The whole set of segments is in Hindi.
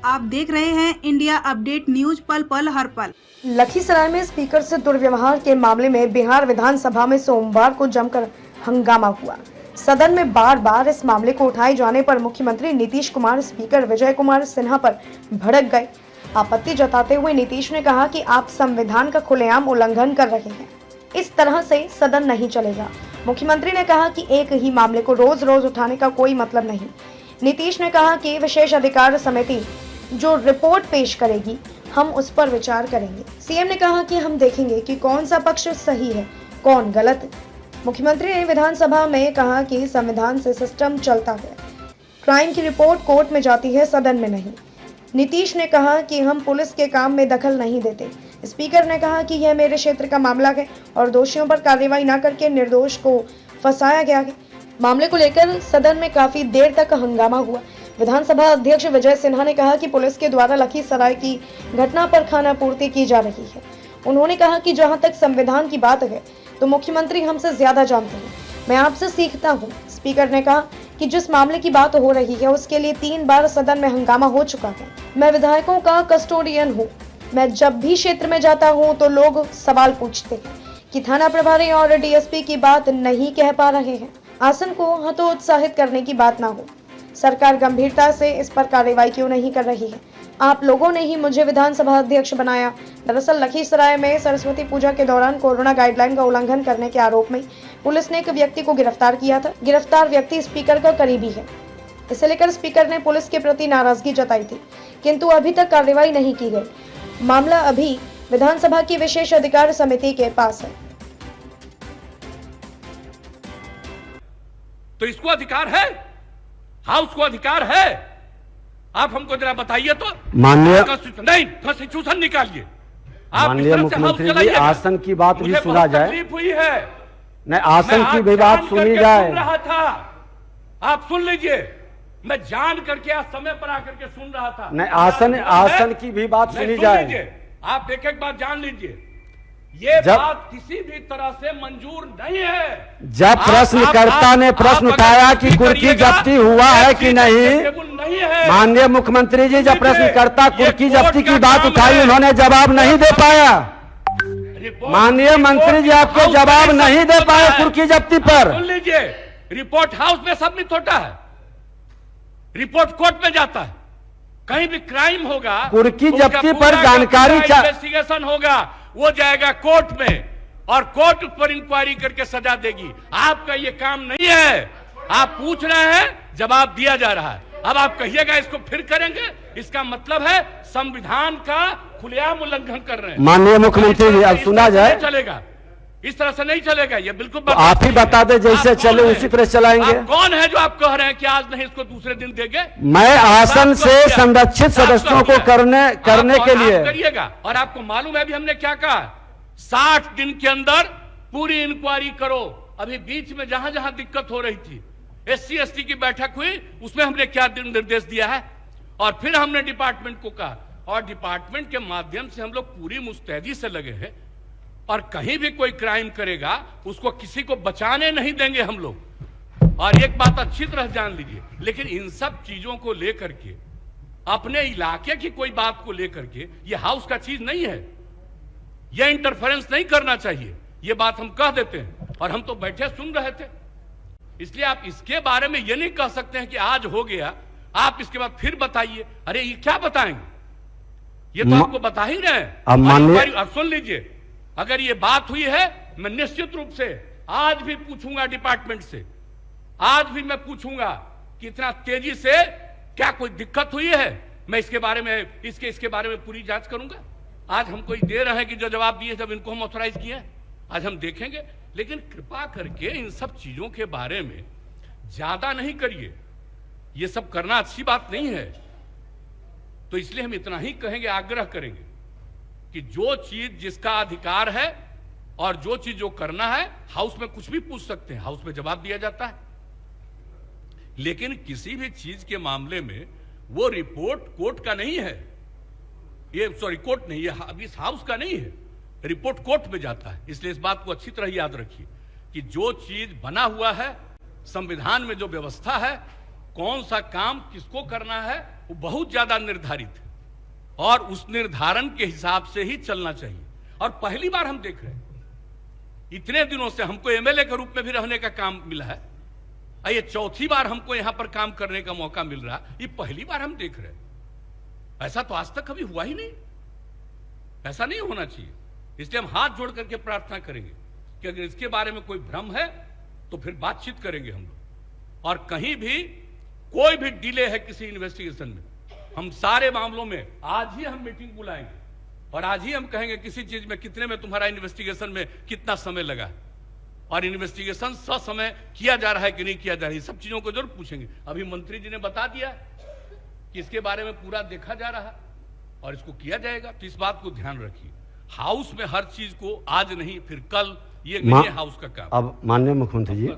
आप देख रहे हैं इंडिया अपडेट न्यूज, पल पल हर पल। लखीसराय में स्पीकर से दुर्व्यवहार के मामले में बिहार विधानसभा में सोमवार को जमकर हंगामा हुआ। सदन में बार बार इस मामले को उठाए जाने पर मुख्यमंत्री नीतीश कुमार स्पीकर विजय कुमार सिन्हा पर भड़क गए। आपत्ति जताते हुए नीतीश ने कहा कि आप संविधान का खुलेआम उल्लंघन कर रहे हैं, इस तरह से सदन नहीं चलेगा। मुख्यमंत्री ने कहा कि एक ही मामले को रोज रोज उठाने का कोई मतलब नहीं। नीतीश ने कहा कि विशेष अधिकार समिति जो रिपोर्ट पेश करेगी हम उस पर विचार करेंगे। सीएम ने कहा कि हम देखेंगे कि कौन सा पक्ष सही है, कौन गलत। मुख्यमंत्री ने विधानसभा में कहा कि संविधान से सिस्टम चलता है, क्राइम की रिपोर्ट कोर्ट में जाती है, सदन में नहीं। नीतीश ने कहा कि हम पुलिस के काम में दखल नहीं देते। स्पीकर ने कहा कि यह मेरे क्षेत्र का मामला है और दोषियों पर कार्रवाई न करके निर्दोष को फंसाया गया है। मामले को लेकर सदन में काफी देर तक हंगामा हुआ। विधानसभा अध्यक्ष विजय सिन्हा ने कहा कि पुलिस के द्वारा लखीसराय की घटना पर खानापूर्ति की जा रही है। उन्होंने कहा कि जहां तक संविधान की बात है तो मुख्यमंत्री हमसे ज्यादा जानते हैं, मैं आपसे सीखता हूं। स्पीकर ने कहा कि जिस मामले की बात हो रही है उसके लिए 3 बार सदन में हंगामा हो चुका है। मैं विधायकों का कस्टोडियन हूँ। मैं जब भी क्षेत्र में जाता हूँ तो लोग सवाल पूछते हैं कि थाना प्रभारी और डीएसपी की बात नहीं कह पा रहे हैं। आसन को हतोत्साहित करने की बात ना हो। सरकार गंभीरता से इस पर कार्रवाई क्यों नहीं कर रही है? आप लोगों ने ही मुझे विधानसभा अध्यक्ष बनाया। दरअसल लखीसराय में सरस्वती पूजा के दौरान कोरोना गाइडलाइन का उल्लंघन करने के आरोप में पुलिस ने एक व्यक्ति को गिरफ्तार किया था। गिरफ्तार व्यक्ति स्पीकर का करीबी है। इसे लेकर स्पीकर ने पुलिस के प्रति नाराजगी जताई थी, किंतु अभी तक कार्रवाई नहीं की गई। मामला अभी विधानसभा की विशेष अधिकार समिति के पास है। तो इसको अधिकार है, हाउस को अधिकार है। आप हमको जरा बताइए तो। माननीय नहीं, कॉन्स्टिट्यूशन निकालिए। माननीय मुख्यमंत्री जी, आसन की बात भी सुना जाए। तकलीफ हुई है, नहीं, आसन की भी बात सुनी जाए। सुन रहा था, आप सुन लीजिए। मैं जान करके आज समय पर आकर के सुन रहा था। नहीं, आसन की भी बात सुनी जाए। आप एक एक बात जान लीजिए। ये बात किसी भी तरह से मंजूर नहीं है। जब प्रश्नकर्ता ने प्रश्न उठाया कि कुर्की जब्ती हुआ है कि नहीं, माननीय मुख्यमंत्री जी, जब प्रश्नकर्ता कुर्की जब्ती की बात उठाई उन्होंने जवाब नहीं दे पाया। माननीय मंत्री जी आपको जवाब नहीं दे पाए कुर्की जब्ती पर। सुन लीजिए, रिपोर्ट हाउस में सबमिट होता है, रिपोर्ट कोर्ट में जाता है। कहीं भी क्राइम होगा, कुर्की जब्ती पर जानकारी इन्वेस्टिगेशन होगा, वो जाएगा कोर्ट में और कोर्ट पर इंक्वायरी करके सजा देगी। आपका ये काम नहीं है। आप पूछ रहे हैं, जवाब दिया जा रहा है। अब आप कहिएगा इसको फिर करेंगे, इसका मतलब है संविधान का खुलेआम उल्लंघन कर रहे हैं। माननीय मुख्यमंत्री जी, अब सुना जाए। चलेगा, इस तरह से नहीं चलेगा। ये बिल्कुल तो आप ही बता दे, जैसे चले उसी तरह चलाएंगे। कौन है जो आप कह रहे हैं कि आज नहीं इसको दूसरे दिन देंगे? मैं आसन से संरक्षित सदस्यों को करने के लिए करिएगा। और आपको मालूम है अभी हमने क्या कहा, 60 दिन के अंदर पूरी इंक्वायरी करो। अभी बीच में जहां जहां दिक्कत हो रही थी, SC/ST की बैठक हुई, उसमें हमने क्या निर्देश दिया है और फिर हमने डिपार्टमेंट को कहा, और डिपार्टमेंट के माध्यम से हम लोग पूरी मुस्तैदी से लगे हैं। और कहीं भी कोई क्राइम करेगा उसको किसी को बचाने नहीं देंगे हम लोग। और एक बात अच्छी तरह जान लीजिए, लेकिन इन सब चीजों को लेकर के, अपने इलाके की कोई बात को लेकर के, ये हाउस का चीज नहीं है, यह इंटरफेरेंस नहीं करना चाहिए। ये बात हम कह देते हैं और हम तो बैठे सुन रहे थे। इसलिए आप इसके बारे में ये नहीं कह सकते हैं कि आज हो गया, आप इसके बाद फिर बताइए। अरे ये क्या बताएंगे, ये तो आपको बता ही रहे हैं। अब सुन लीजिए, अगर ये बात हुई है, मैं निश्चित रूप से आज भी पूछूंगा डिपार्टमेंट से, आज भी मैं पूछूंगा कि इतना तेजी से क्या कोई दिक्कत हुई है। मैं इसके बारे में इसके बारे में पूरी जांच करूंगा। आज हमको दे रहे हैं कि जो जवाब दिए जब इनको हम ऑथराइज किए हैं, आज हम देखेंगे। लेकिन कृपा करके इन सब चीजों के बारे में ज्यादा नहीं करिए, ये सब करना अच्छी बात नहीं है। तो इसलिए हम इतना ही कहेंगे, आग्रह करेंगे कि जो चीज जिसका अधिकार है और जो चीज जो करना है, हाउस में कुछ भी पूछ सकते हैं, हाउस में जवाब दिया जाता है। लेकिन किसी भी चीज के मामले में वो रिपोर्ट कोर्ट का नहीं है, ये कोर्ट नहीं है, अभी इस हाउस का नहीं है, रिपोर्ट कोर्ट में जाता है। इसलिए इस बात को अच्छी तरह याद रखिए कि जो चीज बना हुआ है, संविधान में जो व्यवस्था है, कौन सा काम किसको करना है वो बहुत ज्यादा निर्धारित है और उस निर्धारण के हिसाब से ही चलना चाहिए। और पहली बार हम देख रहे हैं, इतने दिनों से हमको एमएलए के रूप में भी रहने का काम मिला है, ये चौथी बार हमको यहां पर काम करने का मौका मिल रहा, ये पहली बार हम देख रहे हैं। ऐसा तो आज तक कभी हुआ ही नहीं, ऐसा नहीं होना चाहिए। इसलिए हम हाथ जोड़ करके प्रार्थना करेंगे कि अगर इसके बारे में कोई भ्रम है तो फिर बातचीत करेंगे हम लोग। और कहीं भी कोई भी डिले है किसी इन्वेस्टिगेशन में, हम सारे मामलों में आज ही हम मीटिंग बुलाएंगे और आज ही हम कहेंगे किसी चीज में कितने में तुम्हारा इन्वेस्टिगेशन में कितना समय लगा और इन्वेस्टिगेशन ससमय किया जा रहा है कि नहीं किया जा रहा है, सब चीजों को जरूर पूछेंगे। अभी मंत्री जी ने बता दिया कि इसके बारे में पूरा देखा जा रहा है और इसको किया जाएगा, तो इस बात को ध्यान रखिए। हाउस में हर चीज को आज नहीं फिर कल, ये नहीं है हाउस का काम। अब माननीय मुख्यमंत्री जी,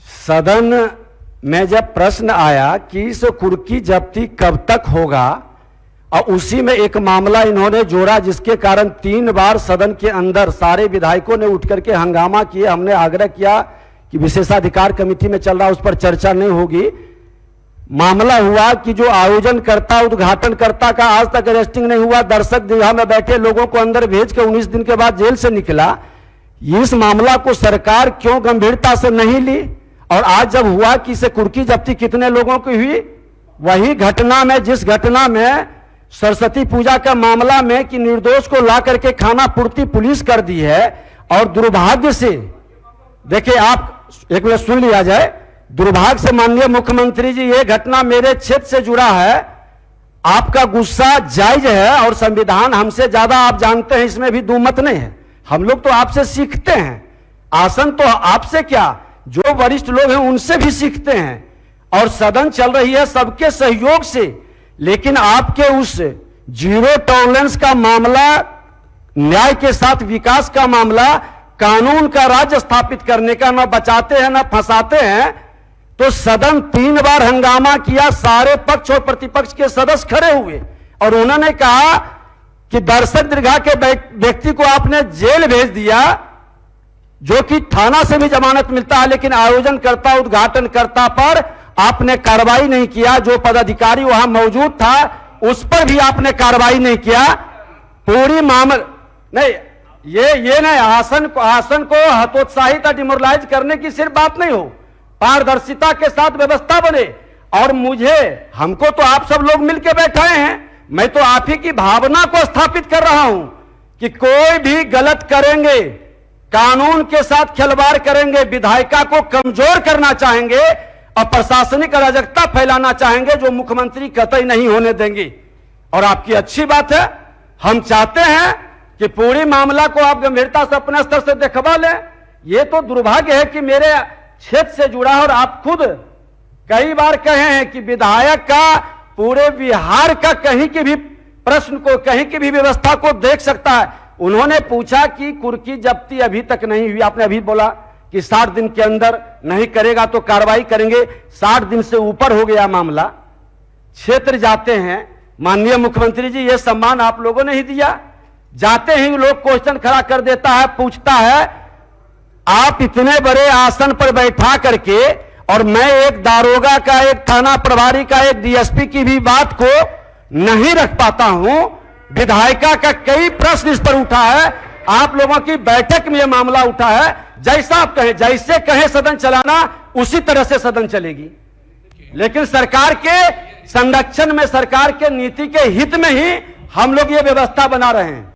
सदन में जब प्रश्न आया कि इस कुर्की जब्ती कब तक होगा और उसी में एक मामला इन्होंने जोड़ा जिसके कारण 3 बार सदन के अंदर सारे विधायकों ने उठ करके हंगामा किए। हमने आग्रह किया कि विशेषाधिकार कमेटी में चल रहा उस पर चर्चा नहीं होगी। मामला हुआ कि जो आयोजनकर्ता उद्घाटनकर्ता का आज तक अरेस्टिंग नहीं हुआ, दर्शक दीर्घा में बैठे लोगों को अंदर भेज के 19 दिन के बाद जेल से निकला, इस मामला को सरकार क्यों गंभीरता से नहीं ली? और आज जब हुआ कि इसे कुर्की जब्ती कितने लोगों की हुई, वही घटना में, जिस घटना में सरस्वती पूजा का मामला में कि निर्दोष को ला करके खाना पूर्ति पुलिस कर दी है। और दुर्भाग्य से देखिए, आप एक मिनट सुन लिया जाए, दुर्भाग्य से माननीय मुख्यमंत्री जी, ये घटना मेरे क्षेत्र से जुड़ा है। आपका गुस्सा जायज है और संविधान हमसे ज्यादा आप जानते हैं, इसमें भी दो मत नहीं है। हम लोग तो आपसे सीखते हैं, आसन तो आपसे क्या, जो वरिष्ठ लोग हैं उनसे भी सीखते हैं। और सदन चल रही है सबके सहयोग से, लेकिन आपके उस जीरो टॉलरेंस का मामला, न्याय के साथ विकास का मामला, कानून का राज्य स्थापित करने का न बचाते हैं न फंसाते हैं। तो सदन 3 बार हंगामा किया, सारे पक्ष और प्रतिपक्ष के सदस्य खड़े हुए और उन्होंने कहा कि दर्शक दीर्घा के व्यक्ति को आपने जेल भेज दिया, जो कि थाना से भी जमानत मिलता है, लेकिन आयोजनकर्ता उद्घाटनकर्ता पर आपने कार्रवाई नहीं किया। जो पदाधिकारी वहां मौजूद था उस पर भी आपने कार्रवाई नहीं किया। पूरी मामला नहीं, ये नहीं, आसन को हतोत्साहित डिमोरलाइज करने की सिर्फ बात नहीं हो, पारदर्शिता के साथ व्यवस्था बने। और हमको तो आप सब लोग मिलकर बैठाए हैं, मैं तो आप ही की भावना को स्थापित कर रहा हूं कि कोई भी गलत करेंगे, कानून के साथ खिलवाड़ करेंगे, विधायिका को कमजोर करना चाहेंगे और प्रशासनिक अराजकता फैलाना चाहेंगे, जो मुख्यमंत्री कतई नहीं होने देंगे। और आपकी अच्छी बात है, हम चाहते हैं कि पूरी मामला को आप गंभीरता से अपने स्तर से देखवा लें। ये तो दुर्भाग्य है कि मेरे क्षेत्र से जुड़ा है और आप खुद कई बार कहे हैं कि विधायक का पूरे बिहार का कहीं की भी प्रश्न को, कहीं की भी व्यवस्था को देख सकता है। उन्होंने पूछा कि कुर्की जब्ती अभी तक नहीं हुई, आपने अभी बोला कि 60 दिन के अंदर नहीं करेगा तो कार्रवाई करेंगे। 60 दिन से ऊपर हो गया मामला, क्षेत्र जाते हैं, माननीय मुख्यमंत्री जी ये सम्मान आप लोगों ने ही दिया। जाते ही लोग क्वेश्चन खड़ा कर देता है, पूछता है आप इतने बड़े आसन पर बैठा करके, और मैं एक दारोगा का, एक थाना प्रभारी का, एक डीएसपी की भी बात को नहीं रख पाता हूं। विधायिका का कई प्रश्न इस पर उठा है, आप लोगों की बैठक में यह मामला उठा है। जैसा आप कहें, जैसे कहें सदन चलाना उसी तरह से सदन चलेगी, लेकिन सरकार के संरक्षण में, सरकार के नीति के हित में ही हम लोग ये व्यवस्था बना रहे हैं।